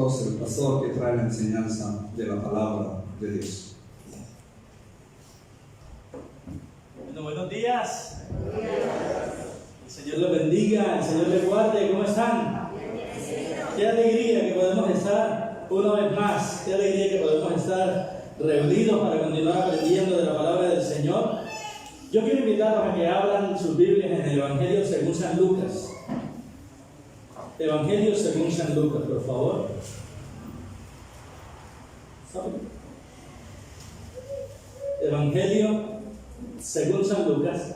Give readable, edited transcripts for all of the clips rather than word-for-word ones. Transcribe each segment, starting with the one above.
nosotros el pastor que trae la enseñanza de la palabra de Dios. Bueno, buenos días. El Señor les bendiga, el Señor les guarde. ¿Cómo están? Qué alegría que podemos estar una vez más. Qué alegría que podemos estar reunidos para continuar aprendiendo de la palabra del Señor. Yo quiero invitarlos a que abran sus Biblias en el Evangelio según San Lucas. Evangelio según San Lucas, por favor. Evangelio según San Lucas.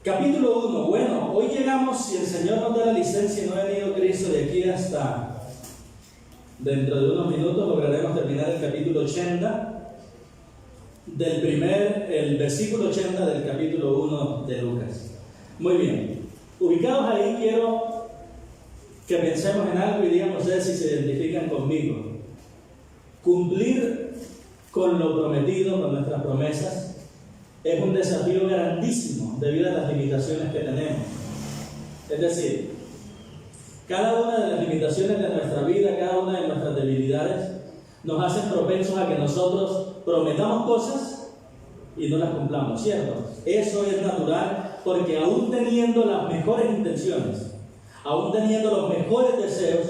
Capítulo 1. Bueno, hoy llegamos, si el Señor nos da la licencia y no ha venido Cristo, de aquí hasta dentro de unos minutos lograremos terminar el capítulo 80 el versículo 80 del capítulo 1 de Lucas. Muy bien, ubicados ahí, quiero que pensemos en algo y digamos si se identifican conmigo. Cumplir con lo prometido, con nuestras promesas, es un desafío grandísimo debido a las limitaciones que tenemos. Es decir, cada una de las limitaciones de nuestra vida, cada una de nuestras debilidades, nos hacen propensos a que nosotros prometamos cosas y no las cumplamos, ¿cierto? Eso es natural, porque aún teniendo las mejores intenciones, aún teniendo los mejores deseos,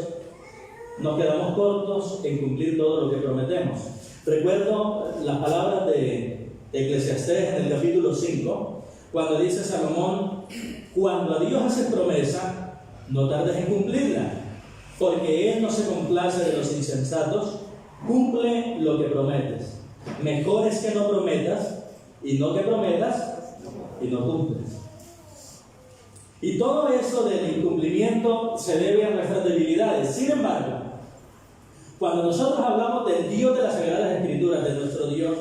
nos quedamos cortos en cumplir todo lo que prometemos. Recuerdo las palabras de Eclesiastés en el capítulo 5, cuando dice Salomón: cuando a Dios haces promesa, no tardes en cumplirla, porque Él no se complace de los insensatos. Cumple lo que prometes. Mejor es que no prometas y no que prometas y no cumples. Y todo eso del incumplimiento se debe a nuestras debilidades. Sin embargo, cuando nosotros hablamos del Dios de las Sagradas Escrituras, de nuestro Dios,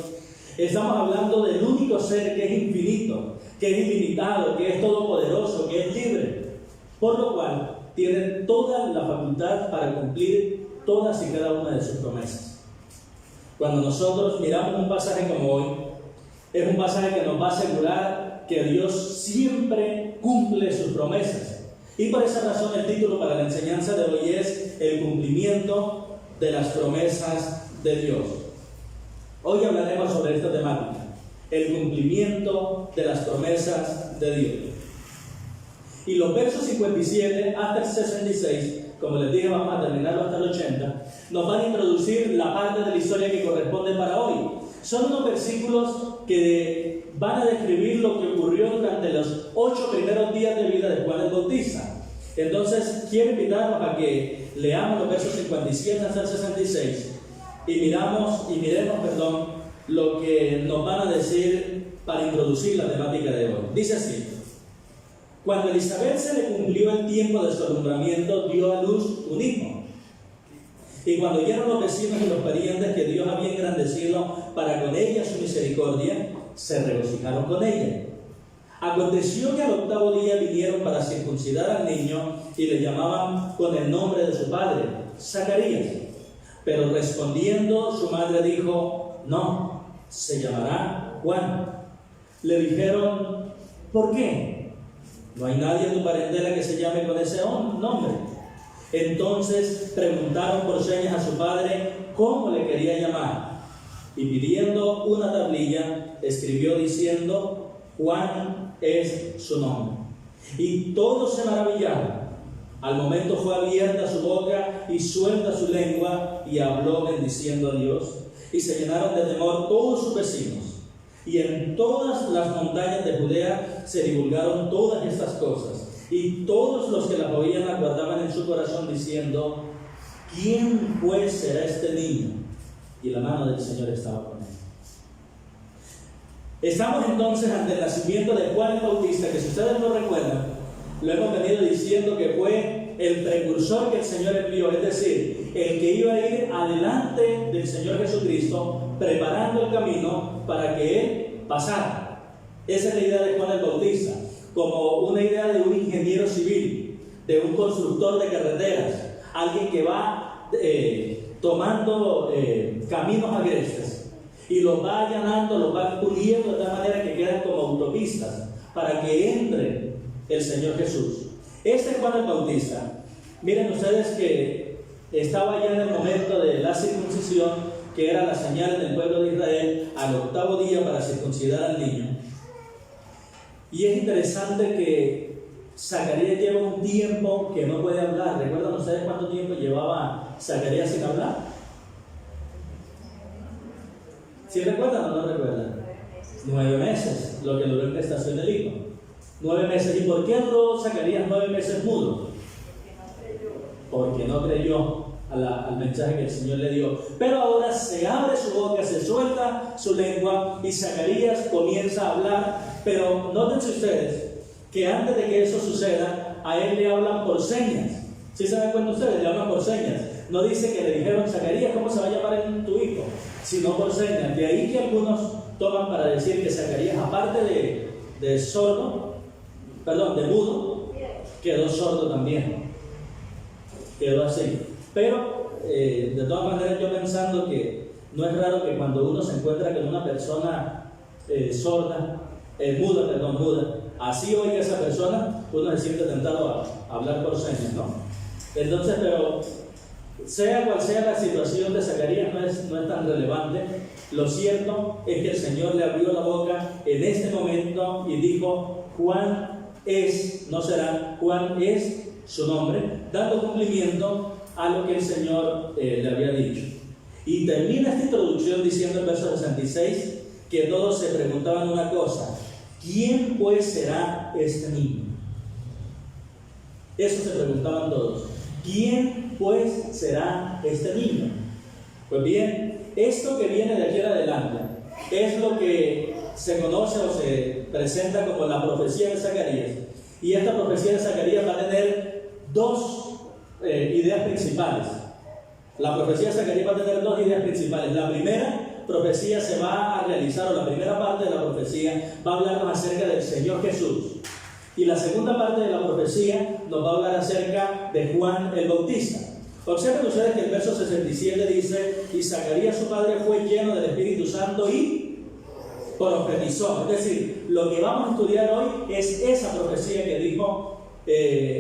estamos hablando del único ser que es infinito, que es ilimitado, que es todopoderoso, que es libre, por lo cual tiene toda la facultad para cumplir todas y cada una de sus promesas. Cuando nosotros miramos un pasaje como hoy, es un pasaje que nos va a asegurar que Dios siempre cumple sus promesas. Y por esa razón el título para la enseñanza de hoy es el cumplimiento de las promesas de Dios. Hoy hablaremos sobre esta temática, el cumplimiento de las promesas de Dios. Y los versos 57 hasta el 66, como les dije, vamos a terminarlo hasta el 80, nos van a introducir la parte de la historia que corresponde para hoy. Son unos versículos que van a describir lo que ocurrió durante los 8 primeros días de vida de Juan el Bautista. Entonces, quiero invitarnos a que leamos los versos 57 hasta el 66 y miremos lo que nos van a decir para introducir la temática de hoy. Dice así: cuando a Elizabeth se le cumplió el tiempo de su alumbramiento, dio a luz un hijo. Y cuando oyeron los vecinos y los parientes que Dios había engrandecido para con ella su misericordia, se regocijaron con ella. Aconteció que al 8º día vinieron para circuncidar al niño y le llamaban con el nombre de su padre, Zacarías. Pero respondiendo su madre dijo: no, se llamará Juan. Le dijeron: ¿por qué? No hay nadie en tu parentela que se llame con ese nombre. Entonces preguntaron por señas a su padre cómo le quería llamar. Y pidiendo una tablilla, escribió diciendo: Juan es su nombre. Y todos se maravillaron. Al momento fue abierta su boca y suelta su lengua, y habló bendiciendo a Dios. Y se llenaron de temor todos sus vecinos. Y en todas las montañas de Judea se divulgaron todas estas cosas. Y todos los que las oían las guardaban en su corazón, diciendo: ¿quién pues será este niño? Y la mano del Señor estaba con él. Estamos entonces ante el nacimiento de Juan el Bautista, que si ustedes lo recuerdan, lo hemos venido diciendo que fue el precursor que el Señor envió, es decir, el que iba a ir adelante del Señor Jesucristo, preparando el camino para que Él pasara. Esa es la idea de Juan el Bautista, como una idea de un ingeniero civil, de un constructor de carreteras, alguien que va tomando caminos agrestes y los va allanando, los va puliendo de tal manera que quedan como autopistas, para que entre el Señor Jesús. Este es Juan el Bautista. Miren ustedes que estaba ya en el momento de la circuncisión, que era la señal del pueblo de Israel, al 8º día para circuncidar al niño. Y es interesante que Zacarías lleva un tiempo que no puede hablar. ¿Recuerdan ustedes cuánto tiempo llevaba Zacarías sin hablar? ¿Sí recuerdan o no recuerdan? 9 meses, lo que duró en gestación del hijo. 9 meses. ¿Y por qué duró Zacarías 9 meses mudo? Porque no creyó al mensaje que el Señor le dio. Pero ahora se abre su boca, se suelta su lengua y Zacarías comienza a hablar. Pero nótense ustedes que antes de que eso suceda, a él le hablan por señas. ¿Sí se dan cuenta ustedes? Le hablan por señas. No dice que le dijeron: Zacarías, ¿cómo se va a llamar tu hijo? Sino por señas. De ahí que algunos toman para decir que Zacarías, aparte de sordo, de mudo, quedó sordo también. Quedó así. Pero, de todas maneras, yo pensando que no es raro que cuando uno se encuentra con una persona muda, así oiga esa persona, uno se siente tentado a hablar por señas, ¿no? Entonces, pero sea cual sea la situación de Zacarías, no es tan relevante. Lo cierto es que el Señor le abrió la boca en este momento y dijo: Juan es, no será, Juan es su nombre, dando cumplimiento a lo que el Señor le había dicho. Y termina esta introducción diciendo en verso 66 que todos se preguntaban una cosa: ¿quién pues será este niño? Eso se preguntaban todos. ¿Quién pues será este niño? Pues bien, esto que viene de aquí en adelante es lo que se conoce o se presenta como la profecía de Zacarías. Y esta profecía de Zacarías va a tener dos ideas principales. La profecía de Zacarías va a tener dos ideas principales. La primera profecía se va a realizar, o la primera parte de la profecía va a hablarnos acerca del Señor Jesús. Y la segunda parte de la profecía nos va a hablar acerca de Juan el Bautista. Observen ustedes que el verso 67 dice: y Zacarías su padre fue lleno del Espíritu Santo y profetizó. Es decir, lo que vamos a estudiar hoy es esa profecía que dijo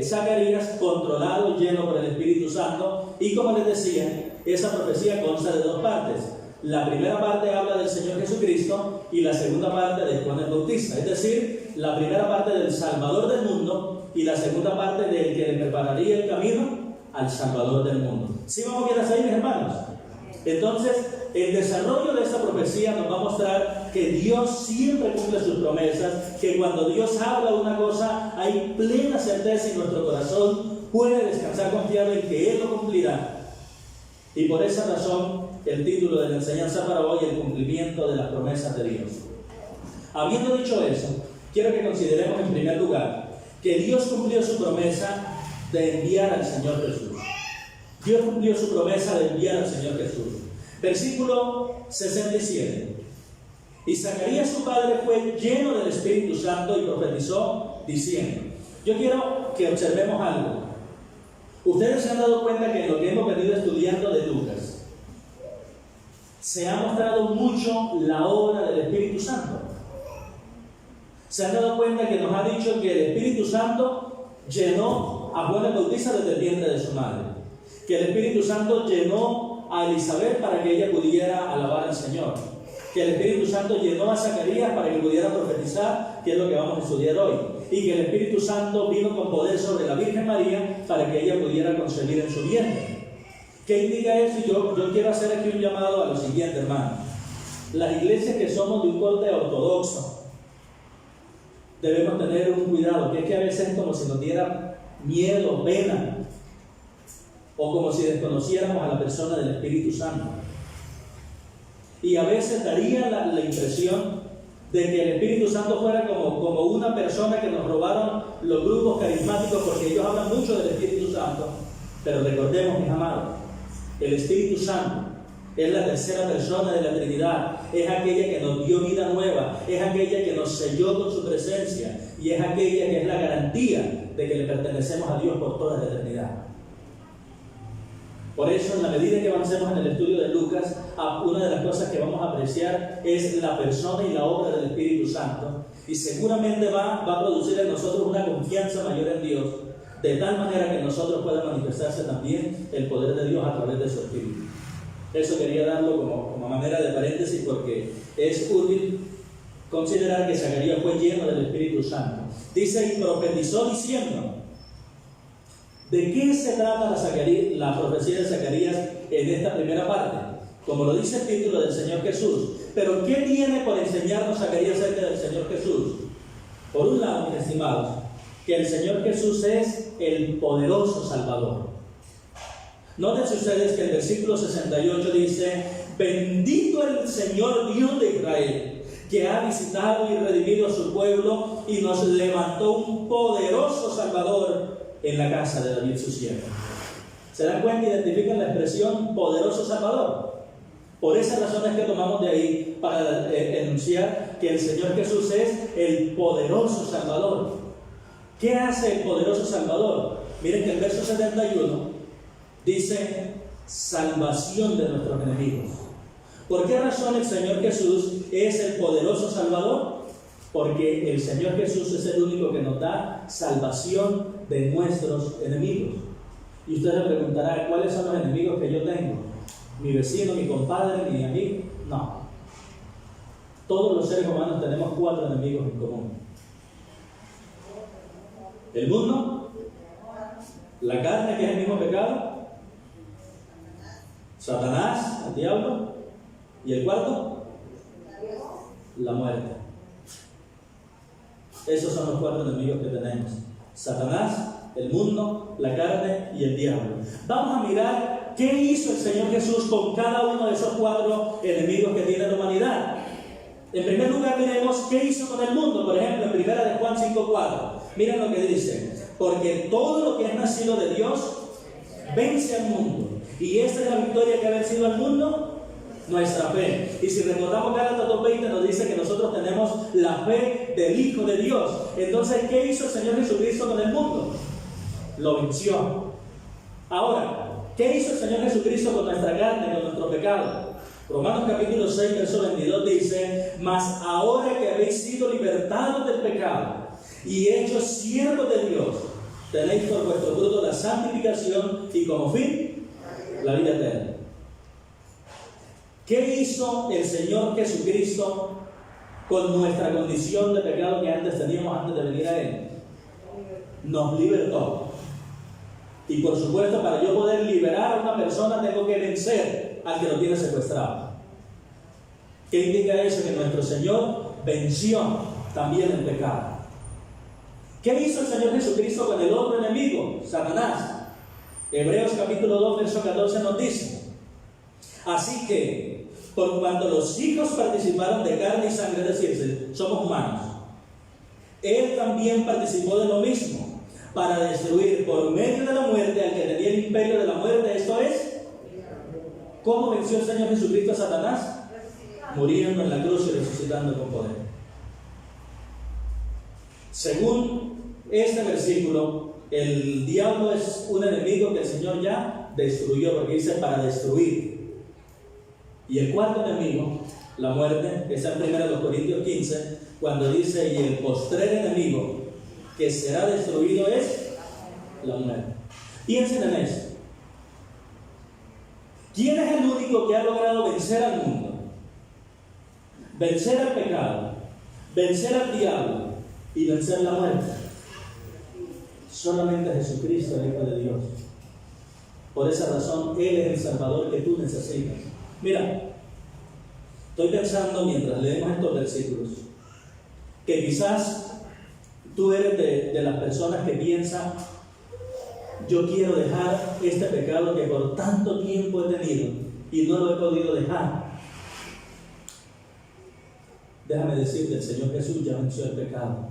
Zacarías, controlado, lleno por el Espíritu Santo. Y como les decía, esa profecía consta de dos partes. La primera parte habla del Señor Jesucristo y la segunda parte de Juan el Bautista. Es decir, la primera parte del Salvador del mundo y la segunda parte del que le prepararía el camino al Salvador del mundo. ¿Sí vamos bien hasta ahí, mis hermanos? Entonces, el desarrollo de esta profecía nos va a mostrar que Dios siempre cumple sus promesas, que cuando Dios habla una cosa hay plena certeza y nuestro corazón puede descansar confiado en que Él lo cumplirá. Y por esa razón, el título de la enseñanza para hoy: el cumplimiento de las promesas de Dios. Habiendo dicho eso, quiero que consideremos en primer lugar que Dios cumplió su promesa de enviar al Señor Jesús. Dios cumplió su promesa de enviar al Señor Jesús. Versículo 67. Y Zacarías su padre fue lleno del Espíritu Santo y profetizó diciendo. Yo quiero que observemos algo. Ustedes se han dado cuenta que en lo que hemos venido estudiando de Lucas se ha mostrado mucho la obra del Espíritu Santo. Se han dado cuenta que nos ha dicho que el Espíritu Santo llenó a Juan el Bautista desde el vientre de su madre, que el Espíritu Santo llenó a Elizabeth para que ella pudiera alabar al Señor, que el Espíritu Santo llenó a Zacarías para que pudiera profetizar, que es lo que vamos a estudiar hoy, y que el Espíritu Santo vino con poder sobre la Virgen María para que ella pudiera concebir en su vientre. ¿Qué indica eso? Yo quiero hacer aquí un llamado a lo siguiente, hermano. Las iglesias que somos de un corte ortodoxo debemos tener un cuidado, que es que a veces es como si nos diera miedo, pena, o como si desconociéramos a la persona del Espíritu Santo. Y a veces daría la impresión de que el Espíritu Santo fuera como una persona que nos robaron los grupos carismáticos, porque ellos hablan mucho del Espíritu Santo. Pero recordemos, mis amados, el Espíritu Santo es la tercera persona de la Trinidad, es aquella que nos dio vida nueva, es aquella que nos selló con su presencia y es aquella que es la garantía de que le pertenecemos a Dios por toda la eternidad. Por eso, en la medida que avancemos en el estudio de Lucas, una de las cosas que vamos a apreciar es la persona y la obra del Espíritu Santo, y seguramente va a producir en nosotros una confianza mayor en Dios, de tal manera que en nosotros pueda manifestarse también el poder de Dios a través de su Espíritu. Eso quería darlo como manera de paréntesis, porque es útil considerar que Zacarías fue lleno del Espíritu Santo. Dice, y profetizó diciendo. ¿De qué se trata la profecía de Zacarías en esta primera parte? Como lo dice el título del Señor Jesús. Pero ¿qué tiene por enseñarnos Zacarías acerca del Señor Jesús? Por un lado, mis estimados, que el Señor Jesús es el poderoso Salvador. Noten ustedes que el versículo 68 dice: bendito el Señor Dios de Israel, que ha visitado y redimido a su pueblo y nos levantó un poderoso Salvador en la casa de David su siervo. ¿Se dan cuenta? Identifican la expresión poderoso Salvador. Por esa razón es que tomamos de ahí para enunciar que el Señor Jesús es el poderoso Salvador. ¿Qué hace el poderoso Salvador? Miren que el verso 71 dice: salvación de nuestros enemigos. ¿Por qué razón el Señor Jesús es el poderoso Salvador? Porque el Señor Jesús es el único que nos da salvación de nuestros enemigos. Y usted le preguntará: ¿cuáles son los enemigos que yo tengo? ¿Mi vecino, mi compadre, mi amigo? No. Todos los seres humanos tenemos 4 enemigos en común: el mundo, la carne, que es el mismo pecado, Satanás, el diablo, y el cuarto, la muerte. Esos son los 4 enemigos que tenemos: Satanás, el mundo, la carne y el diablo. Vamos a mirar qué hizo el Señor Jesús con cada uno de esos 4 enemigos que tiene la humanidad. En primer lugar, miremos qué hizo con el mundo. Por ejemplo, en primera de Juan 5:4, miren lo que dice: porque todo lo que es nacido de Dios vence al mundo. Y esta es la victoria que ha vencido al mundo: nuestra fe. Y si recordamos Gálatas 2:20, nos dice que nosotros tenemos la fe del Hijo de Dios. Entonces, ¿qué hizo el Señor Jesucristo con el mundo? Lo venció. Ahora, ¿qué hizo el Señor Jesucristo con nuestra carne, con nuestro pecado? Romanos capítulo 6, verso 22 dice: mas ahora que habéis sido libertados del pecado y hechos siervos de Dios, tenéis por vuestro fruto la santificación y como fin la vida eterna. ¿Qué hizo el Señor Jesucristo con nuestra condición de pecado que antes teníamos antes de venir a Él? Nos libertó. Y por supuesto, para yo poder liberar a una persona, tengo que vencer al que lo tiene secuestrado. ¿Qué indica eso? Que nuestro Señor venció también el pecado. ¿Qué hizo el Señor Jesucristo con el otro enemigo, Satanás? Hebreos capítulo 2, verso 14 nos dice: así que, por cuanto los hijos participaron de carne y sangre, es decir, somos humanos, Él también participó de lo mismo, para destruir por medio de la muerte al que tenía el imperio de la muerte, esto es, ¿cómo venció el Señor Jesucristo a Satanás? Muriendo en la cruz y resucitando con poder. Según este versículo, el diablo es un enemigo que el Señor ya destruyó, porque dice para destruir. Y el cuarto enemigo, la muerte, que está en 1 Corintios 15, cuando dice: y el postrer enemigo que será destruido es la muerte. Piensen en esto. ¿Quién es el único que ha logrado vencer al mundo, vencer al pecado, vencer al diablo y vencer la muerte? Solamente Jesucristo, el Hijo de Dios. Por esa razón, Él es el Salvador que tú necesitas. Mira, estoy pensando mientras leemos estos versículos que quizás tú eres de las personas que piensan: yo quiero dejar este pecado que por tanto tiempo he tenido y no lo he podido dejar. Déjame decirte, el Señor Jesús ya venció el pecado.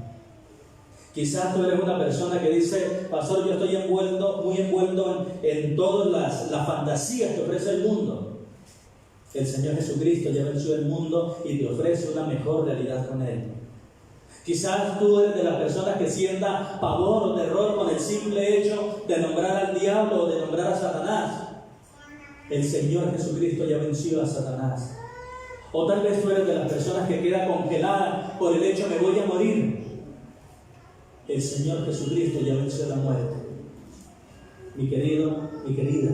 Quizás tú eres una persona que dice: pastor, yo estoy muy envuelto en todas las fantasías que ofrece el mundo. El Señor Jesucristo ya venció el mundo y te ofrece una mejor realidad con Él. Quizás tú eres de las personas que sienta pavor o terror con el simple hecho de nombrar al diablo o de nombrar a Satanás. El Señor Jesucristo ya venció a Satanás. O tal vez tú eres de las personas que queda congelada por el hecho: me voy a morir. el Señor Jesucristo ya venció la muerte. Mi querido, mi querida,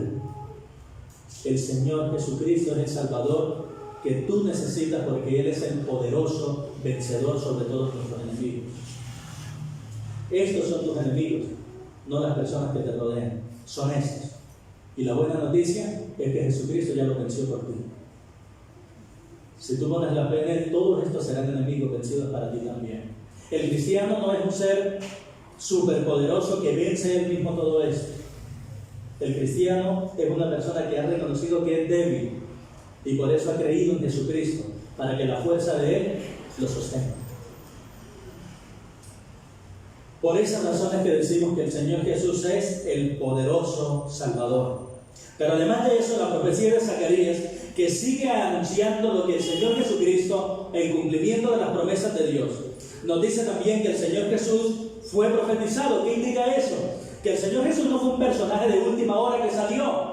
el Señor Jesucristo es el Salvador que tú necesitas, porque Él es el poderoso vencedor sobre todos nuestros enemigos. Estos son tus enemigos, no las personas que te rodean, son estos. Y la buena noticia es que Jesucristo ya lo venció por ti. Si tú pones la fe en Él, todos estos serán enemigos vencidos para ti también. El cristiano no es un ser superpoderoso que vence él mismo todo esto. El cristiano es una persona que ha reconocido que es débil y por eso ha creído en Jesucristo, para que la fuerza de Él lo sostenga. Por esas razones que decimos que el Señor Jesús es el poderoso Salvador. Pero además de eso, la profecía de Zacarías, que sigue anunciando lo que el Señor Jesucristo, el cumplimiento de las promesas de Dios, nos dice también que el Señor Jesús fue profetizado. ¿Qué indica eso? Que el Señor Jesús no fue un personaje de última hora que salió.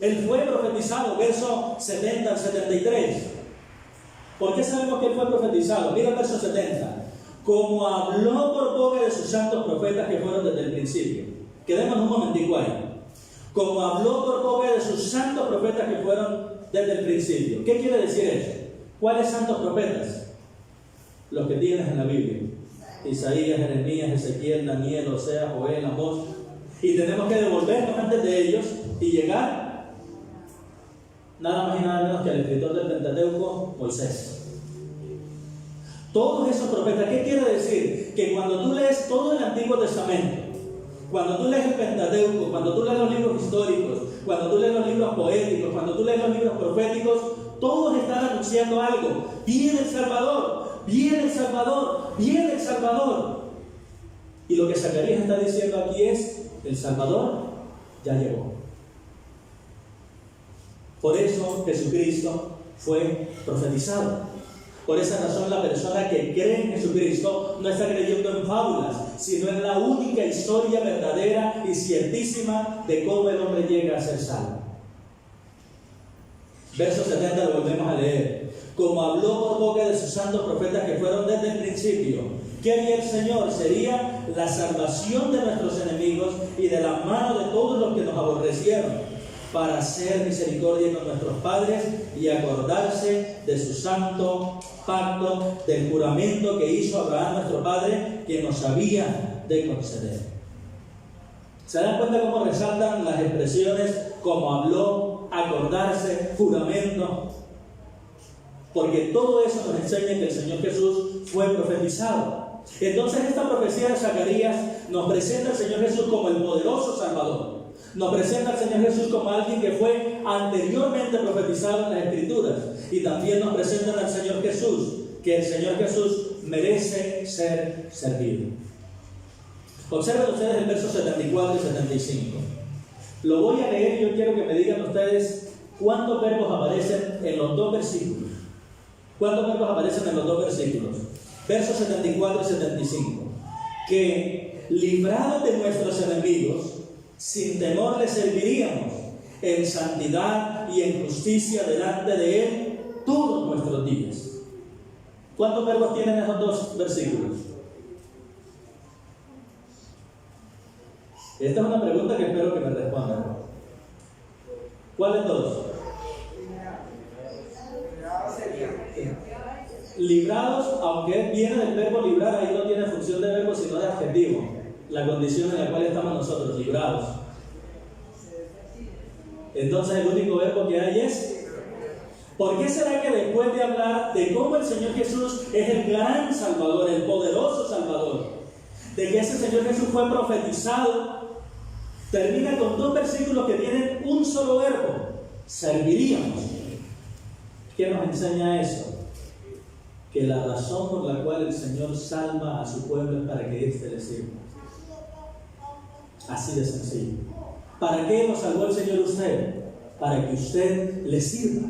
Él fue profetizado, verso 70 al 73. ¿Por qué sabemos que Él fue profetizado? Mira el verso 70. Como habló por boca de sus santos profetas que fueron desde el principio. Quedémonos un momentico ahí. Como habló por boca de sus santos profetas que fueron desde el principio. ¿Qué quiere decir eso? ¿Cuáles santos profetas? Los que tienes en la Biblia: Isaías, Jeremías, Ezequiel, Daniel, Oseas, Joel, Amós. Y tenemos que devolvernos antes de ellos y llegar nada más y nada menos que al escritor del Pentateuco, Moisés. Todos esos profetas, ¿qué quiere decir? Que cuando tú lees todo el Antiguo Testamento, cuando tú lees el Pentateuco, cuando tú lees los libros históricos, cuando tú lees los libros poéticos, cuando tú lees los libros proféticos, todos están anunciando algo: viene el Salvador, viene el Salvador, viene el Salvador. Y lo que Zacarías está diciendo aquí es: el Salvador ya llegó. Por eso Jesucristo fue profetizado. Por esa razón, la persona que cree en Jesucristo no está creyendo en fábulas, sino en la única historia verdadera y ciertísima de cómo el hombre llega a ser salvo. Verso 70 lo volvemos a leer. Como habló por boca de sus santos profetas que fueron desde el principio. ¿Qué haría el Señor? Sería la salvación de nuestros enemigos y de la mano de todos los que nos aborrecieron, para hacer misericordia con nuestros padres y acordarse de su santo pacto, del juramento que hizo Abraham nuestro padre, que nos había de conceder. ¿Se dan cuenta cómo resaltan las expresiones como habló, acordarse, juramento? Porque todo eso nos enseña que el Señor Jesús fue profetizado. Entonces esta profecía de Zacarías nos presenta al Señor Jesús como el poderoso Salvador. Nos presenta al Señor Jesús como alguien que fue anteriormente profetizado en las Escrituras. Y también nos presentan al Señor Jesús, que el Señor Jesús merece ser servido. Observen ustedes el verso 74 y 75. Lo voy a leer y yo quiero que me digan ustedes cuántos verbos aparecen en los dos versículos. ¿Cuántos verbos aparecen en los dos versículos? Versos 74 y 75. Que librados de nuestros enemigos, sin temor le serviríamos en santidad y en justicia delante de Él todos nuestros días. ¿Cuántos verbos tienen esos dos versículos? Esta es una pregunta que espero que me respondan. ¿Cuáles dos? Librados, aunque viene del verbo librar, ahí no tiene función de verbo sino de adjetivo. La condición en la cual estamos nosotros, librados. Entonces el único verbo que hay es: ¿por qué será que después de hablar de cómo el Señor Jesús es el gran Salvador, el poderoso Salvador, de que ese Señor Jesús fue profetizado, termina con dos versículos que tienen un solo verbo: serviríamos? ¿Qué nos enseña eso? Que la razón por la cual el Señor salva a su pueblo es para que éste le sirva. Así de sencillo. ¿Para qué nos salvó el Señor usted? Para que usted le sirva.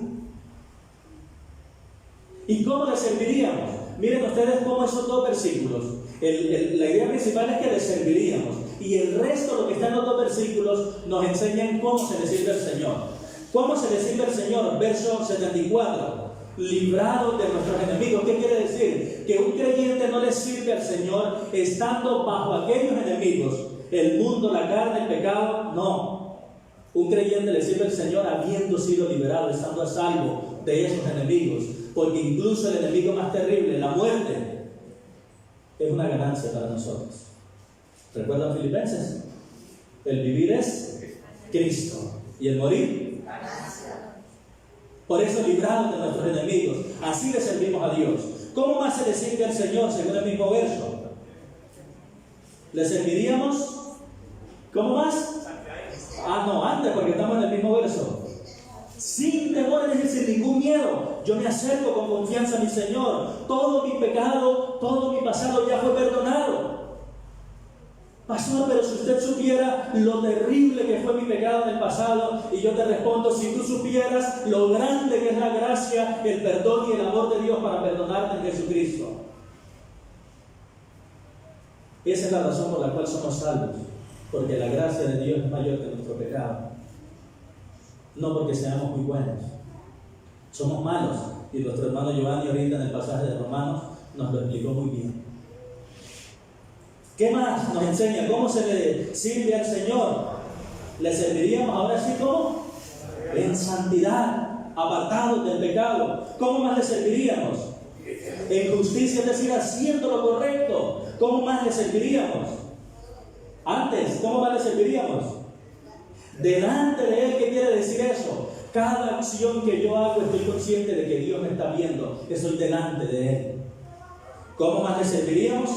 ¿Y cómo le serviríamos? Miren ustedes cómo esos dos versículos, la idea principal es que le serviríamos, y el resto, lo que está en los dos versículos, nos enseñan cómo se le sirve al Señor. ¿Cómo se le sirve al Señor? Verso 74. librados de nuestros enemigos. ¿Qué quiere decir? Que un creyente no le sirve al Señor estando bajo aquellos enemigos, el mundo, la carne, el pecado. No. Un creyente le sirve al Señor habiendo sido liberado, estando a salvo de esos enemigos. Porque incluso el enemigo más terrible, la muerte, es una ganancia para nosotros. ¿Recuerdan Filipenses? El vivir es Cristo y el morir. Por eso librados de nuestros enemigos, así le servimos a Dios. ¿Cómo más se le sirve al Señor según el mismo verso? ¿Le serviríamos? ¿Cómo más? No, antes, porque estamos en el mismo verso. Sin temor, es decir, sin ningún miedo. Yo me acerco con confianza a mi Señor. Todo mi pecado, todo mi pasado ya fue perdonado. Pastor, pero si usted supiera lo terrible que fue mi pecado en el pasado, y yo te respondo, si tú supieras lo grande que es la gracia, el perdón y el amor de Dios para perdonarte en Jesucristo. Esa es la razón por la cual somos salvos, porque la gracia de Dios es mayor que nuestro pecado. No porque seamos muy buenos, somos malos, y nuestro hermano Giovanni ahorita en el pasaje de Romanos nos lo explicó muy bien. ¿Qué más nos enseña? ¿Cómo se le sirve al Señor? ¿Le serviríamos ahora sí cómo? En santidad, apartados del pecado. ¿Cómo más le serviríamos? En justicia, es decir, haciendo lo correcto. ¿Cómo más le serviríamos? Antes, ¿cómo más le serviríamos? Delante de Él. ¿Qué quiere decir eso? Cada acción que yo hago estoy consciente de que Dios me está viendo, que soy delante de Él. ¿Cómo más le serviríamos?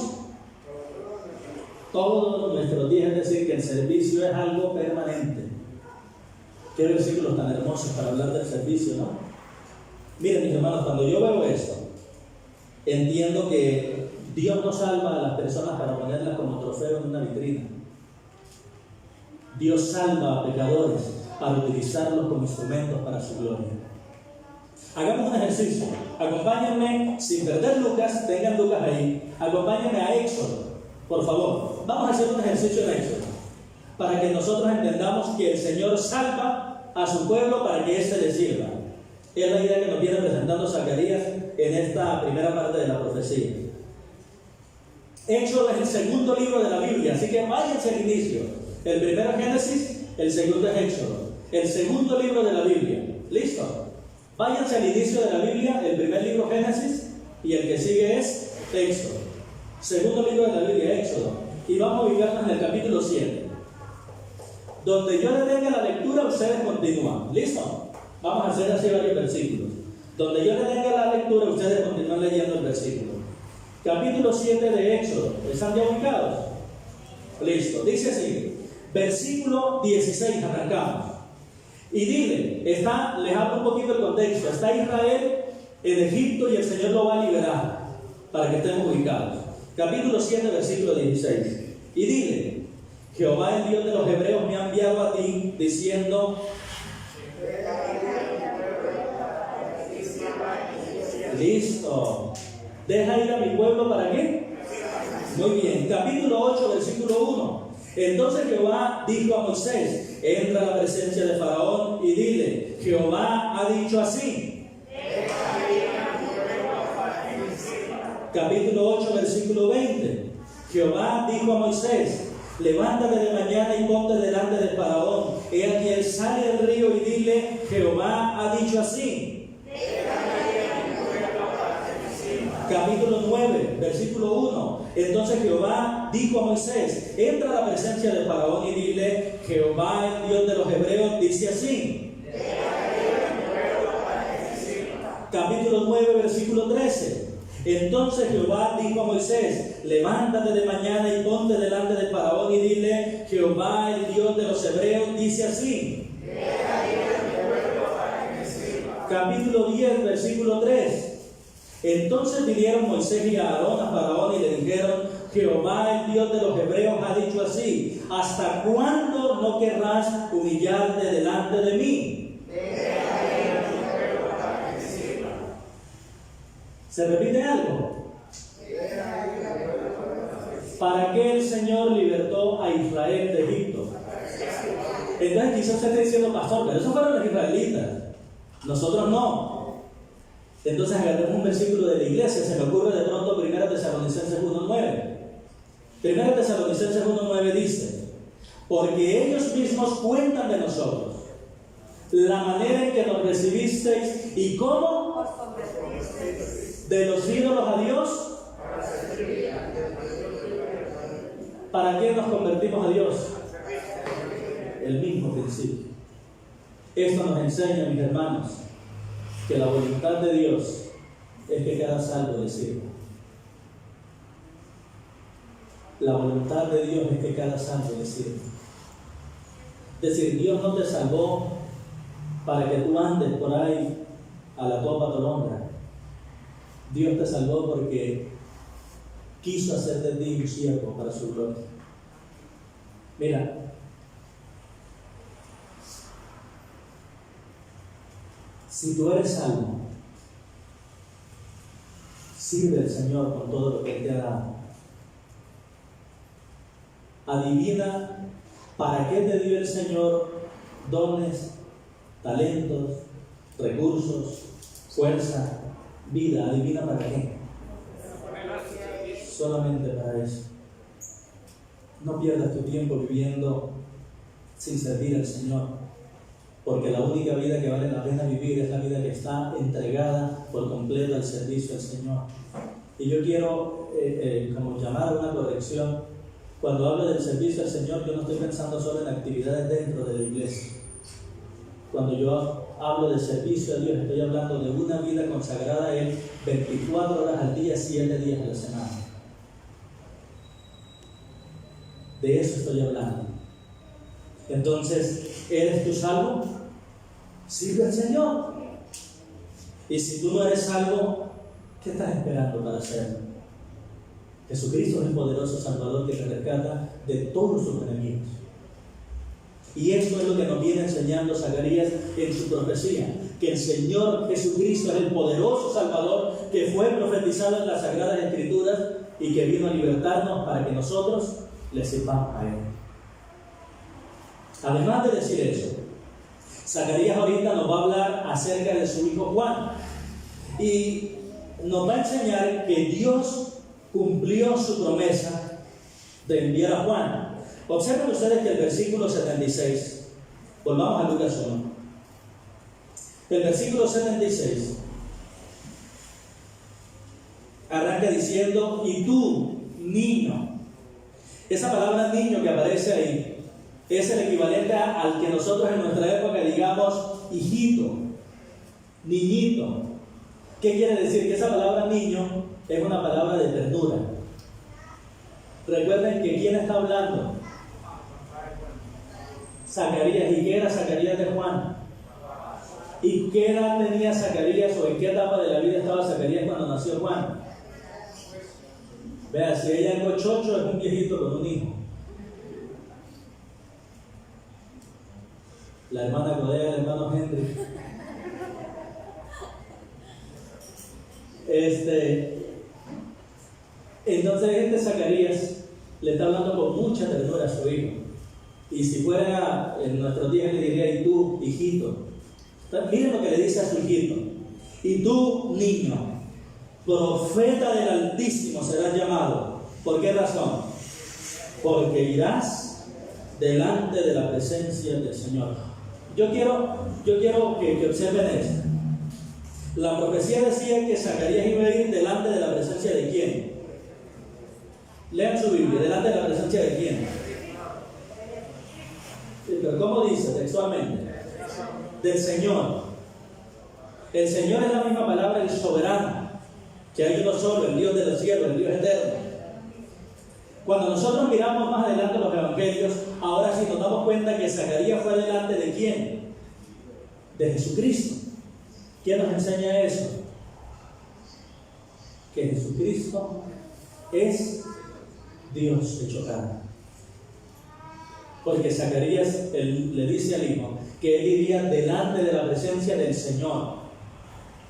Todos nuestros días, es decir, que el servicio es algo permanente. Qué versículos tan hermosos para hablar del servicio, ¿no? Miren, mis hermanos, cuando yo veo esto, entiendo que Dios no salva a las personas para ponerlas como trofeo en una vitrina. Dios salva a pecadores para utilizarlos como instrumentos para su gloria. Hagamos un ejercicio. Acompáñenme, sin perder Lucas, tengan Lucas ahí. Acompáñenme a Éxodo. Por favor, vamos a hacer un ejercicio en Éxodo para que nosotros entendamos que el Señor salva a su pueblo para que éste le sirva. Es la idea que nos viene presentando Zacarías en esta primera parte de la profecía. Éxodo es el segundo libro de la Biblia, así que váyanse al inicio. El primero es Génesis, el segundo es Éxodo. El segundo libro de la Biblia. ¿Listo? Váyanse al inicio de la Biblia, el primer libro Génesis y el que sigue es Éxodo. Segundo libro de la Biblia, Éxodo. Y vamos a ubicarnos en el capítulo 7. Donde yo le tenga la lectura, ustedes continúan. ¿Listo? Vamos a hacer así varios versículos. Donde yo le tenga la lectura, ustedes continúan leyendo el versículo. Capítulo 7 de Éxodo. ¿Están ya ubicados? Listo. Dice así. Versículo 16, arrancamos. Y dile, les hablo un poquito el contexto. Está Israel en Egipto y el Señor lo va a liberar. Para que estemos ubicados. Capítulo 7, versículo 16. Y dile, Jehová el Dios de los hebreos me ha enviado a ti, diciendo, listo, deja ir a mi pueblo, ¿para qué? Muy bien, capítulo 8, versículo 1. Entonces Jehová dijo a Moisés, entra a la presencia de Faraón y dile, Jehová ha dicho así. Capítulo 8, versículo 20. Jehová dijo a Moisés, levántate de mañana y ponte delante del Faraón. He aquí él sale del río y dile, Jehová ha dicho así. Capítulo 9, versículo 1. Entonces Jehová dijo a Moisés, entra a la presencia del Faraón y dile, Jehová el Dios de los hebreos dice así. Capítulo 9, versículo 13. Entonces Jehová dijo a Moisés, levántate de mañana y ponte delante del Faraón y dile, Jehová el Dios de los hebreos dice así. Capítulo 10, versículo 3. Entonces vinieron Moisés y Aarón a Faraón y le dijeron, Jehová el Dios de los hebreos ha dicho así, ¿hasta cuándo no querrás humillarte delante de mí? ¿Se repite algo? ¿Para qué el Señor libertó a Israel de Egipto? Entonces quizás usted esté diciendo, pastor, pero esos fueron los israelitas. Nosotros no. Entonces agarremos un versículo de la iglesia, se me ocurre de pronto 1 Tesalonicenses 1:9. 1 Tesalonicenses 1:9 dice: porque ellos mismos cuentan de nosotros la manera en que nos recibisteis y cómo de los ídolos a Dios. ¿Para qué nos convertimos a Dios? El mismo principio. Esto nos enseña, mis hermanos, que la voluntad de Dios es que cada salvo le sirva. La voluntad de Dios es que cada salvo le sirva. Es decir, Dios no te salvó para que tú andes por ahí a la copa tolonga. Dios te salvó porque quiso hacer de ti un siervo para su gloria. Mira, si tú eres salvo, sirve al Señor con todo lo que Él te ha dado. Adivina para qué te dio el Señor dones, talentos, recursos, fuerza, vida. Adivina para qué. Solamente para eso. No pierdas tu tiempo viviendo sin servir al Señor, porque la única vida que vale la pena vivir es la vida que está entregada por completo al servicio al Señor. Y yo quiero como llamar a una corrección. Cuando hablo del servicio al Señor, yo no estoy pensando solo en actividades dentro de la iglesia. Cuando yo hablo de servicio a Dios, estoy hablando de una vida consagrada a Él 24 horas al día, 7 días a la semana. De eso estoy hablando. Entonces, ¿eres tú salvo? Sirve al Señor. Y si tú no eres salvo, ¿qué estás esperando para hacerlo? Jesucristo es el poderoso Salvador que te rescata de todos sus enemigos. Y esto es lo que nos viene enseñando Zacarías en su profecía, que el Señor Jesucristo es el poderoso Salvador que fue profetizado en las Sagradas Escrituras y que vino a libertarnos para que nosotros le sirvamos a Él. Además de decir eso, Zacarías ahorita nos va a hablar acerca de su hijo Juan y nos va a enseñar que Dios cumplió su promesa de enviar a Juan. Observen ustedes que el versículo 76, volvamos a Lucas 1, el versículo 76 arranca diciendo: y tú, niño. Esa palabra niño que aparece ahí es el equivalente al que nosotros en nuestra época digamos hijito, niñito. ¿Qué quiere decir? Que esa palabra niño es una palabra de ternura. Recuerden que ¿quién está hablando? Zacarías. ¿Y qué era Zacarías de Juan? ¿Y qué edad tenía Zacarías o en qué etapa de la vida estaba Zacarías cuando nació Juan? Vea, si hay algo chocho, es un viejito con un hijo. La hermana Codea, el hermano Henry. Entonces este Zacarías le está hablando con mucha ternura a su hijo. Y si fuera en nuestros días le diría: y tú, hijito. Entonces, miren lo que le dice a su hijito: y tú, niño, profeta del Altísimo serás llamado. ¿Por qué razón? Porque irás delante de la presencia del Señor. Yo quiero que observen esto. La profecía decía que Zacarías iba a ir delante de la presencia de ¿quién? Lean su Biblia. ¿Delante de la presencia de quién? Sí, pero ¿cómo dice textualmente? Del Señor. El Señor es la misma palabra, el soberano, que hay uno solo, el Dios de los cielos, el Dios eterno. Cuando nosotros miramos más adelante los evangelios, ahora sí nos damos cuenta que Zacarías fue delante de ¿quién? De Jesucristo. ¿Quién nos enseña eso? Que Jesucristo es Dios hecho carne. Porque Zacarías le dice al hijo que él iría delante de la presencia del Señor.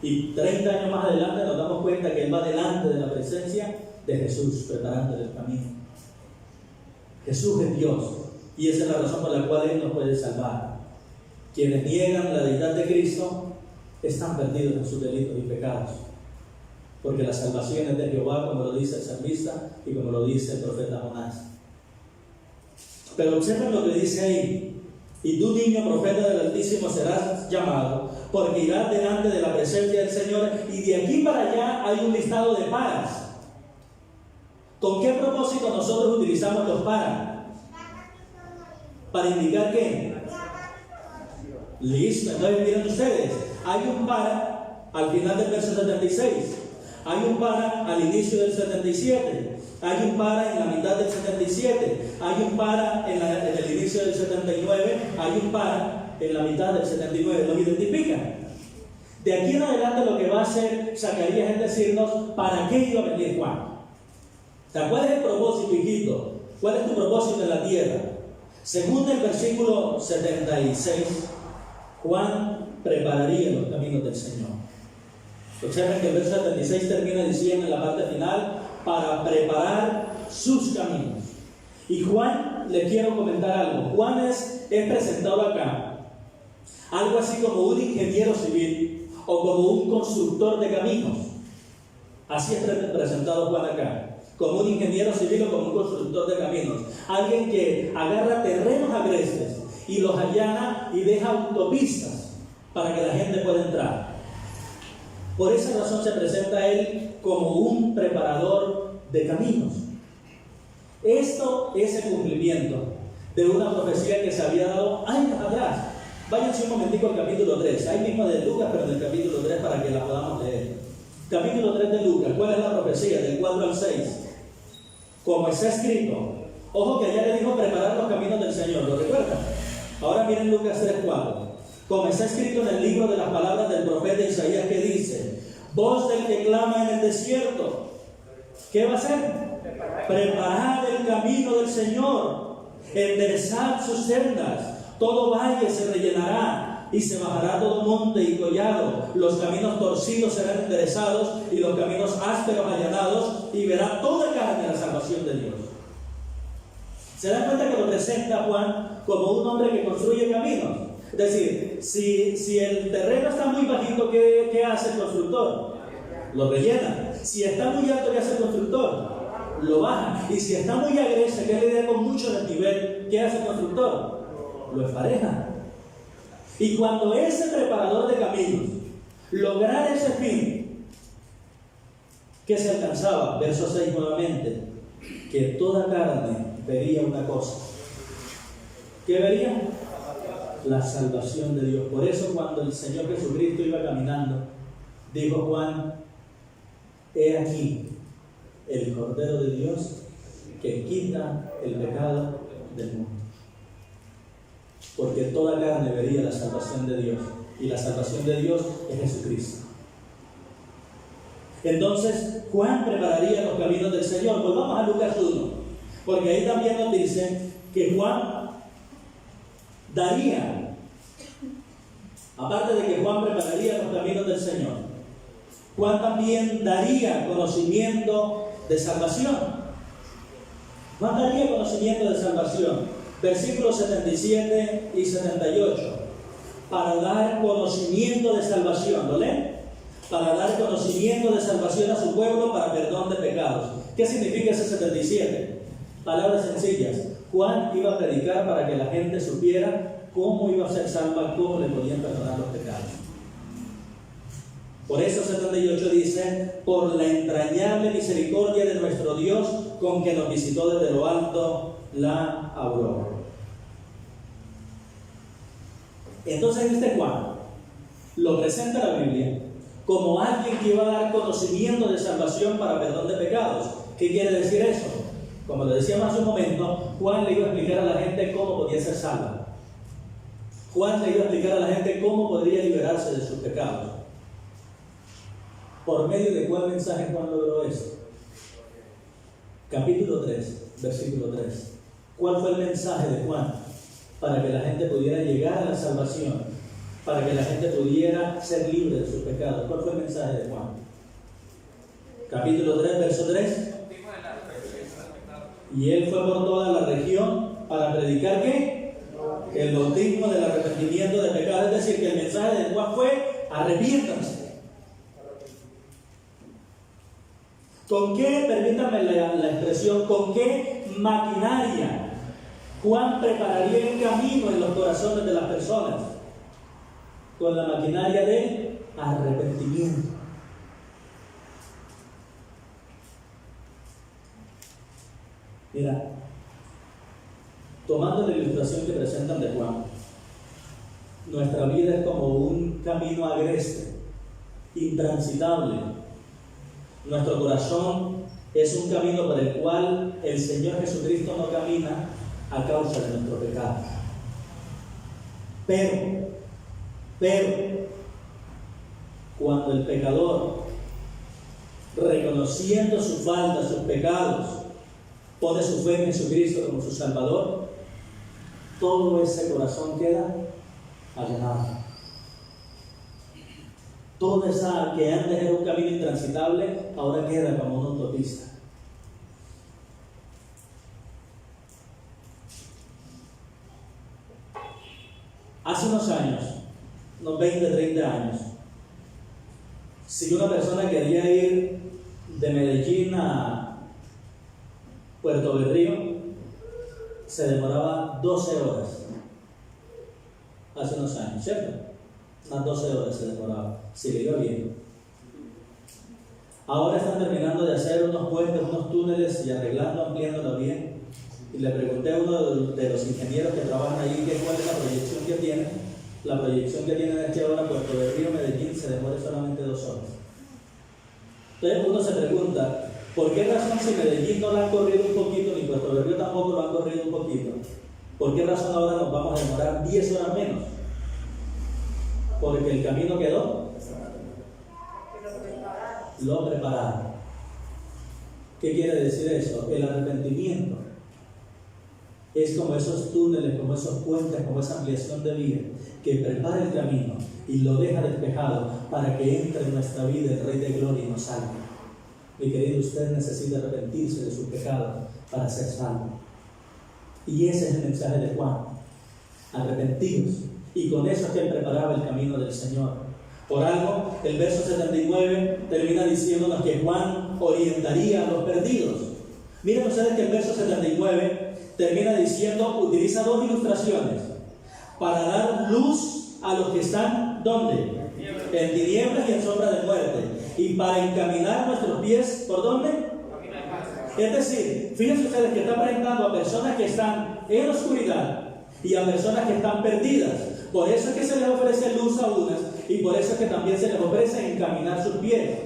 Y 30 años más adelante nos damos cuenta que él va delante de la presencia de Jesús, preparándole el camino. Jesús es Dios y esa es la razón por la cual Él nos puede salvar. Quienes niegan la deidad de Cristo están perdidos en sus delitos y pecados. Porque la salvación es de Jehová, como lo dice el salmista y como lo dice el profeta Jonás. Pero observen lo que dice ahí. Y tú, niño profeta del Altísimo, serás llamado, porque irás delante de la presencia del Señor. Y de aquí para allá hay un listado de paras. ¿Con qué propósito nosotros utilizamos los paras? ¿Para indicar qué? Listo, entonces miren ustedes, hay un para al final del verso 76, hay un para al inicio del 77, hay un para en la mitad del 77, hay un para en el inicio del 79, hay un para en la mitad del 79, ¿lo identifican? De aquí en adelante lo que va a hacer Zacarías es decirnos ¿para qué iba a venir Juan? O sea, ¿cuál es el propósito, hijito? ¿Cuál es tu propósito en la tierra? Según el versículo 76, Juan prepararía los caminos del Señor. Observen que el verso 76 termina diciendo en la parte final, para preparar sus caminos. Y Juan, le quiero comentar algo. Juan es presentado acá, algo así como un ingeniero civil o como un constructor de caminos. Así es presentado Juan acá, como un ingeniero civil o como un constructor de caminos. Alguien que agarra terrenos agrestes y los allana y deja autopistas para que la gente pueda entrar. Por esa razón se presenta él como un preparador de caminos. Esto es el cumplimiento de una profecía que se había dado años atrás. Váyanse un momentico al capítulo 3, ahí mismo de Lucas, pero en el capítulo 3 para que la podamos leer. Capítulo 3 de Lucas, ¿cuál es la profecía? Del 4 al 6. Como está escrito, ojo que allá le dijo preparar los caminos del Señor, ¿lo recuerdan? Ahora miren Lucas 3:4. Como está escrito en el libro de las palabras del profeta Isaías, que dice: voz del que clama en el desierto. ¿Qué va a hacer? Preparad el camino del Señor, enderezad sus sendas, todo valle se rellenará y se bajará todo monte y collado, los caminos torcidos serán enderezados y los caminos ásperos allanados, y verá toda carne la salvación de Dios. ¿Se dan cuenta que lo presenta Juan como un hombre que construye caminos? Es decir, si el terreno está muy bajito, ¿qué hace el constructor? Lo rellena. Si está muy alto, ¿qué hace el constructor? Lo baja. Y si está muy agreste, que es la idea con mucho desnivel, ¿qué hace el constructor? Lo empareja. Y cuando ese preparador de caminos lograra ese fin, ¿qué se alcanzaba? Verso 6 nuevamente, que toda carne vería una cosa. ¿Qué vería? La salvación de Dios. Por eso cuando el Señor Jesucristo iba caminando, dijo Juan: he aquí el Cordero de Dios que quita el pecado del mundo. Porque toda carne vería la salvación de Dios, y la salvación de Dios es Jesucristo. Entonces Juan prepararía los caminos del Señor. Volvamos a Lucas 1, porque ahí también nos dice que Juan daría, aparte de que Juan prepararía los caminos del Señor, Juan también daría conocimiento de salvación. Juan daría conocimiento de salvación. Versículos 77 y 78. Para dar conocimiento de salvación, ¿lo leen? Para dar conocimiento de salvación a su pueblo para perdón de pecados. ¿Qué significa ese 77? Palabras sencillas. Juan iba a predicar para que la gente supiera cómo iba a ser salva, cómo le podían perdonar los pecados. Por eso 78 dice: por la entrañable misericordia de nuestro Dios, con que nos visitó desde lo alto la aurora. Entonces este Juan lo presenta la Biblia como alguien que iba a dar conocimiento de salvación para perdón de pecados. ¿Qué quiere decir eso? Como le decíamos hace un momento, Juan le iba a explicar a la gente cómo podía ser salva. Juan le iba a explicar a la gente cómo podría liberarse de sus pecados. ¿Por medio de cuál mensaje Juan logró eso? Capítulo 3, versículo 3. ¿Cuál fue el mensaje de Juan? Para que la gente pudiera llegar a la salvación, para que la gente pudiera ser libre de sus pecados. ¿Cuál fue el mensaje de Juan? Capítulo 3, verso 3. Y él fue por toda la región para predicar ¿qué? El bautismo del arrepentimiento de pecados. Es decir, que el mensaje de Juan fue: Arrepiéntanse. ¿Con qué, permítanme la expresión, con qué maquinaria Juan prepararía el camino en los corazones de las personas? Con la maquinaria de arrepentimiento. Mira, tomando la ilustración que presentan de Juan, nuestra vida es como un camino agreste, intransitable. Nuestro corazón es un camino por el cual el Señor Jesucristo no camina a causa de nuestro pecado. Pero, cuando el pecador, reconociendo su falta, sus pecados, pone su fe en Jesucristo como su Salvador, todo ese corazón queda allanado. Toda esa que antes era un camino intransitable, ahora queda como una autopista. Hace unos años, unos 20, 30 años, si una persona quería ir de Medellín a Puerto Berrío, se demoraba 12 horas. Hace unos años, ¿cierto? Unas 12 horas se demoraba, si le iba bien. Ahora están terminando de hacer unos puentes, unos túneles y arreglando, ampliándolo bien. Y le pregunté a uno de los ingenieros que trabajan ahí cuál es la proyección que tiene. La proyección que tienen es que ahora Puerto Berrío, Medellín se demore solamente 2 horas. Entonces uno se pregunta, ¿por qué razón si Medellín no la han corrido un poquito, ni Puerto Berrío tampoco lo han corrido un poquito? ¿Por qué razón ahora nos vamos a demorar 10 horas menos? Porque el camino quedó lo preparado. ¿Qué quiere decir eso? El arrepentimiento es como esos túneles, como esos puentes, como esa ampliación de vía que prepara el camino y lo deja despejado para que entre en nuestra vida el Rey de Gloria y nos salve. Mi querido, usted necesita arrepentirse de sus pecados para ser salvo. Y ese es el mensaje de Juan. Arrepentidos. Y con eso es que él preparaba el camino del Señor. Por algo, el verso 79 termina diciéndonos que Juan orientaría a los perdidos. Miren ustedes que el verso 79 termina diciendo, utiliza 2 ilustraciones para dar luz a los que están, ¿dónde? En tinieblas y en sombra de muerte, y para encaminar nuestros pies, ¿por dónde? Es decir, fíjense ustedes que está presentando a personas que están en oscuridad y a personas que están perdidas. Por eso es que se les ofrece luz a unas y por eso es que también se les ofrece encaminar sus pies.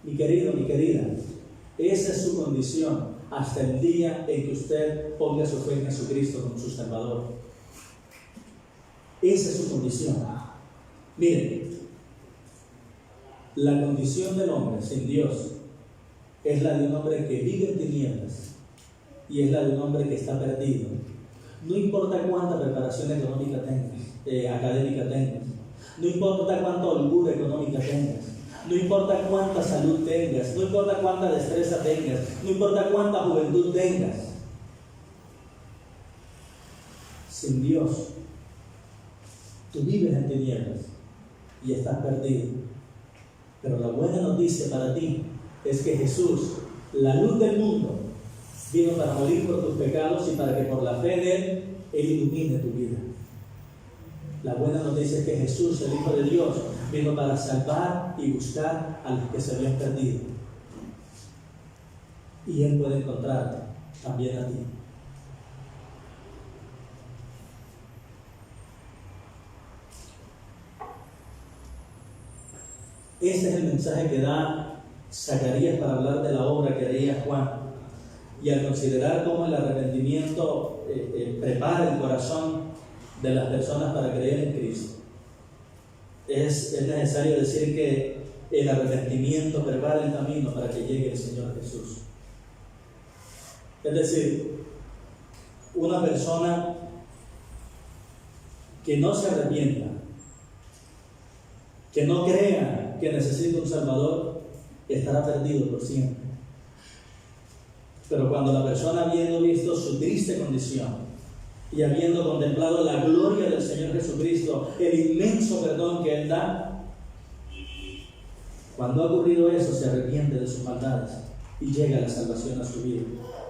Mi querido, mi querida, esa es su condición hasta el día en que usted ponga su fe en Jesucristo como su Salvador. Esa es su condición. Miren, la condición del hombre sin Dios es la de un hombre que vive en tinieblas y es la de un hombre que está perdido. No importa cuánta preparación económica tengas, académica tengas, no importa cuánta holgura económica tengas, no importa cuánta salud tengas, no importa cuánta destreza tengas, no importa cuánta juventud tengas, sin Dios, tú vives en tinieblas y estás perdido. Pero la buena noticia para ti es que Jesús, la luz del mundo, vino para morir por tus pecados y para que por la fe en Él ilumine tu vida. La buena noticia es que Jesús, el Hijo de Dios, vino para salvar y buscar a los que se habían perdido. Y Él puede encontrarte también a ti. Este es el mensaje que da Zacarías para hablar de la obra que haría Juan. Y al considerar cómo el arrepentimiento prepara el corazón de las personas para creer en Cristo, es necesario decir que el arrepentimiento prepara el camino para que llegue el Señor Jesús. Es decir, una persona que no se arrepienta, que no crea que necesita un Salvador, estará perdido por siempre. Pero cuando la persona, habiendo visto su triste condición, y habiendo contemplado la gloria del Señor Jesucristo, el inmenso perdón que Él da, cuando ha ocurrido eso, se arrepiente de sus maldades y llega la salvación a su vida.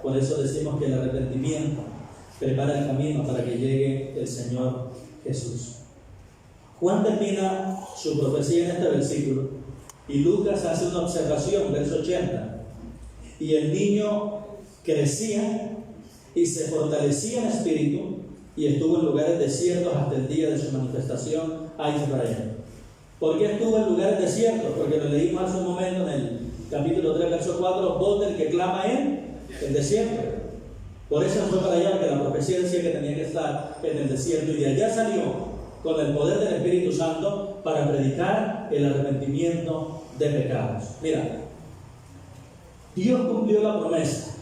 Por eso decimos que el arrepentimiento prepara el camino para que llegue el Señor Jesús. Juan termina su profecía en este versículo y Lucas hace una observación, verso 80. Y el niño crecía y se fortalecía en espíritu y estuvo en lugares desiertos hasta el día de su manifestación a Israel. ¿Por qué estuvo en lugares desiertos? Porque lo leímos hace un momento en el capítulo 3, verso 4, voz del que clama en el desierto. Por eso fue para allá, porque la profecía decía que tenía que estar en el desierto, y de allá salió con el poder del Espíritu Santo para predicar el arrepentimiento de pecados. Mira, Dios cumplió la promesa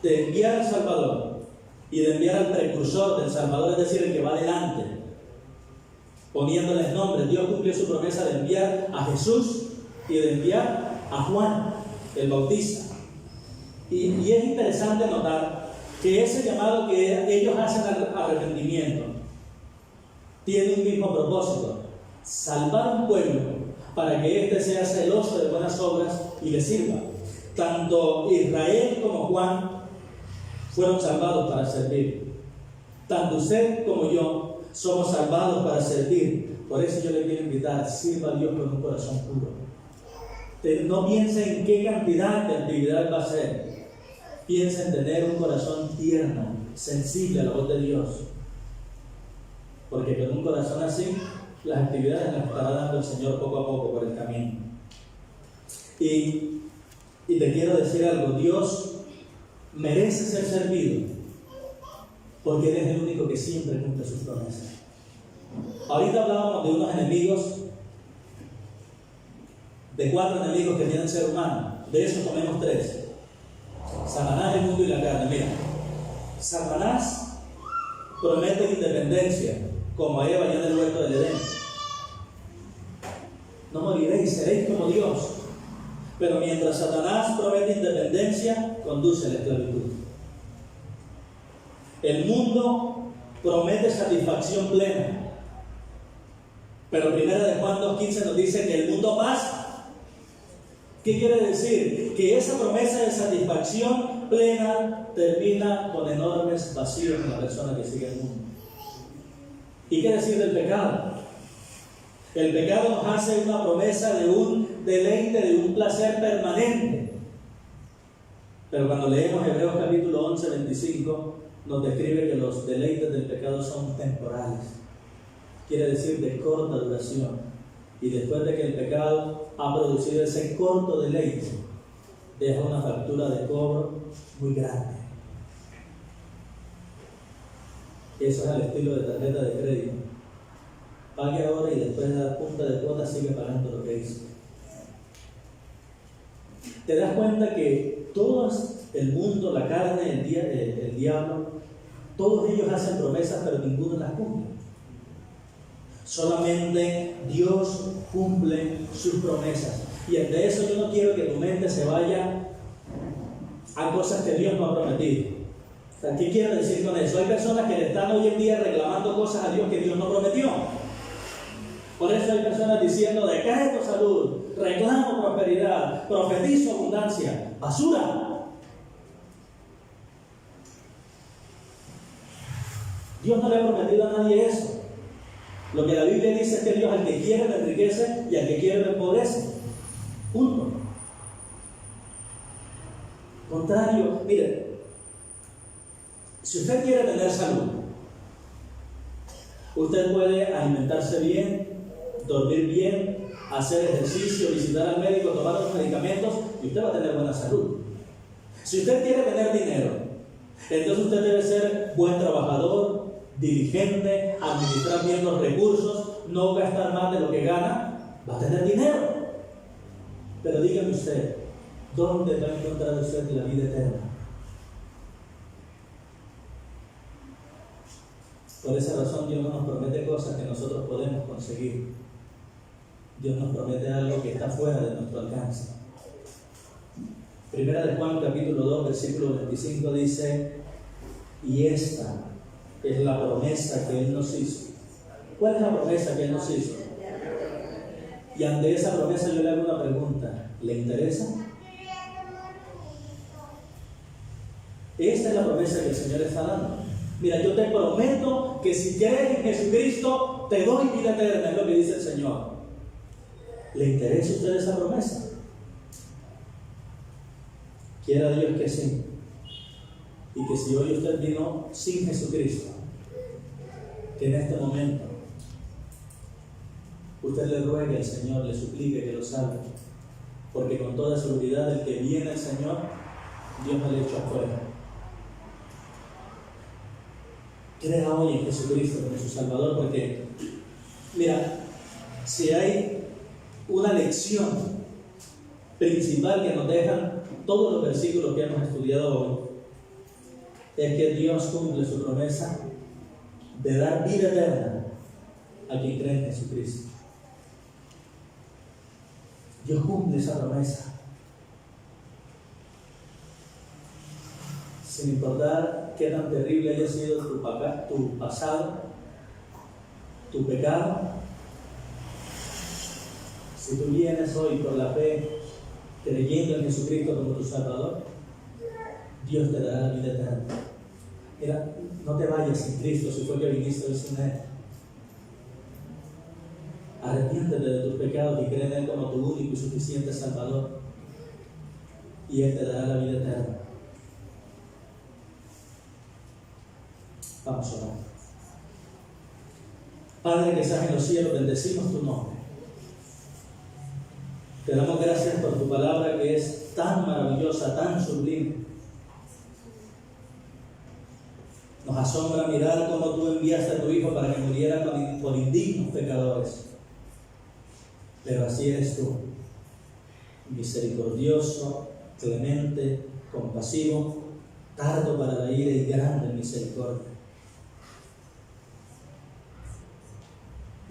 de enviar al Salvador y de enviar al precursor del Salvador, es decir, el que va adelante, poniéndoles nombres. Dios cumplió su promesa de enviar a Jesús y de enviar a Juan el Bautista. Y es interesante notar que ese llamado que ellos hacen al arrepentimiento tiene un mismo propósito: salvar un pueblo para que éste sea celoso de buenas obras y le sirva. Tanto Israel como Juan fueron salvados para servir. Tanto usted como yo somos salvados para servir. Por eso yo le quiero invitar: sirva a Dios con un corazón puro. No piense en qué cantidad de actividad va a hacer. Piensa en tener un corazón tierno, sensible a la voz de Dios. Porque con un corazón así, las actividades las estará dando el Señor poco a poco por el camino. Y te quiero decir algo: Dios merece ser servido, porque Él es el único que siempre cumple sus promesas. Ahorita hablábamos de unos enemigos, de 4 enemigos que tiene el ser humano. De esos tomemos 3. Satanás, el mundo y la carne. Mira, Satanás promete independencia, como a Eva ya en el huerto del Edén. No moriréis, seréis como Dios. Pero mientras Satanás promete independencia, conduce a la esclavitud. El mundo promete satisfacción plena. Pero 1 de Juan 2:15 nos dice que el mundo pasa. ¿Qué quiere decir? Que esa promesa de satisfacción plena termina con enormes vacíos en la persona que sigue el mundo. ¿Y qué decir del pecado? El pecado nos hace una promesa de un deleite, de un placer permanente. Pero cuando leemos Hebreos capítulo 11, 25, nos describe que los deleites del pecado son temporales. Quiere decir de corta duración. Y después de que el pecado ha producido ese corto deleite, deja una factura de cobro muy grande. Eso es al estilo de tarjeta de crédito. Pague ahora y después de la punta de cuota sigue pagando lo que hizo. Te das cuenta que todo el mundo, la carne, el diablo, todos ellos hacen promesas, pero ninguno las cumple. Solamente Dios cumple sus promesas. Y ante eso yo no quiero que tu mente se vaya a cosas que Dios no ha prometido. O sea, ¿qué quiero decir con eso? Hay personas que le están hoy en día reclamando cosas a Dios que Dios no prometió. Por eso hay personas diciendo: decreto salud, reclamo prosperidad, profetizo abundancia. ¡Basura! Dios no le ha prometido a nadie eso. Lo que la Biblia dice es que Dios al que quiere le enriquece y al que quiere le empobrece. Punto. Contrario, mire, si usted quiere tener salud, usted puede alimentarse bien, dormir bien, hacer ejercicio, visitar al médico, tomar los medicamentos y usted va a tener buena salud. Si usted quiere tener dinero, entonces usted debe ser buen trabajador, diligente, administrar bien los recursos, no gastar más de lo que gana, va a tener dinero. Pero dígame usted, ¿dónde va a encontrar usted la vida eterna? Por esa razón Dios no nos promete cosas que nosotros podemos conseguir. Dios nos promete algo que está fuera de nuestro alcance. 1 de Juan capítulo 2 versículo 25 dice: y esta es la promesa que Él nos hizo. ¿Cuál es la promesa que Él nos hizo? Y ante esa promesa yo le hago una pregunta. ¿Le interesa? Esta es la promesa que el Señor está dando. Mira, yo te prometo que si crees en Jesucristo, te doy vida eterna, es lo que dice el Señor. ¿Le interesa a usted esa promesa? Quiera Dios que sí. Y que si hoy usted vino sin Jesucristo, que en este momento usted le ruegue al Señor, le suplique que lo salve, porque con toda seguridad el que viene al Señor, Dios me le echa afuera. Crea hoy en Jesucristo como su Salvador, porque mira, si hay una lección principal que nos dejan todos los versículos que hemos estudiado hoy, es que Dios cumple su promesa de dar vida eterna a quien cree en Jesucristo. Dios cumple esa promesa. Sin importar qué tan terrible haya sido tu pasado, tu pecado, si tú vienes hoy por la fe, creyendo en Jesucristo como tu Salvador, Dios te dará la vida eterna. Mira, no te vayas sin Cristo si fue que viniste hoy sin Él. Arrepiéntete de tus pecados y cree en Él como tu único y suficiente Salvador, y Él te dará la vida eterna. Vamos a orar. Padre que estás en los cielos, bendecimos tu nombre. Te damos gracias por tu palabra que es tan maravillosa, tan sublime. Nos asombra mirar cómo tú enviaste a tu Hijo para que muriera por indignos pecadores. Pero así eres tú, misericordioso, clemente, compasivo, tardo para la ira y grande en misericordia.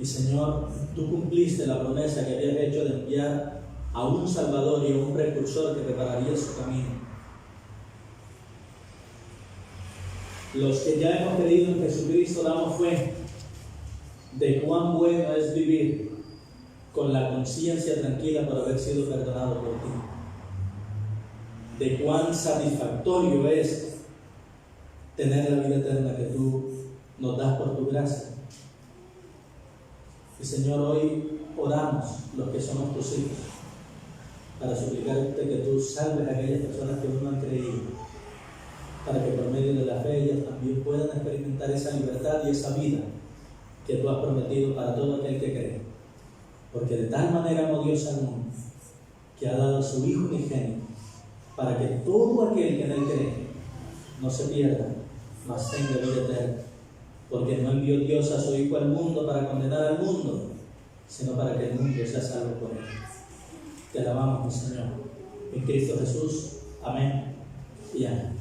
Y Señor, tú cumpliste la promesa que habías hecho de enviar a un Salvador y a un precursor que prepararía su camino. Los que ya hemos creído en Jesucristo damos fe de cuán bueno es vivir con la conciencia tranquila por haber sido perdonado por ti. De cuán satisfactorio es tener la vida eterna que tú nos das por tu gracia. Y Señor, hoy oramos los que somos tus hijos para suplicarte que tú salves a aquellas personas que no han creído, para que por medio de la fe ellas también puedan experimentar esa libertad y esa vida que tú has prometido para todo aquel que cree. Porque de tal manera amó Dios al mundo, que ha dado a su Hijo unigénito, para que todo aquel que en él cree no se pierda, mas tenga vida eterna. Porque no envió Dios a su Hijo al mundo para condenar al mundo, sino para que el mundo sea salvo por él. Te alabamos, mi Señor. En Cristo Jesús. Amén y amén.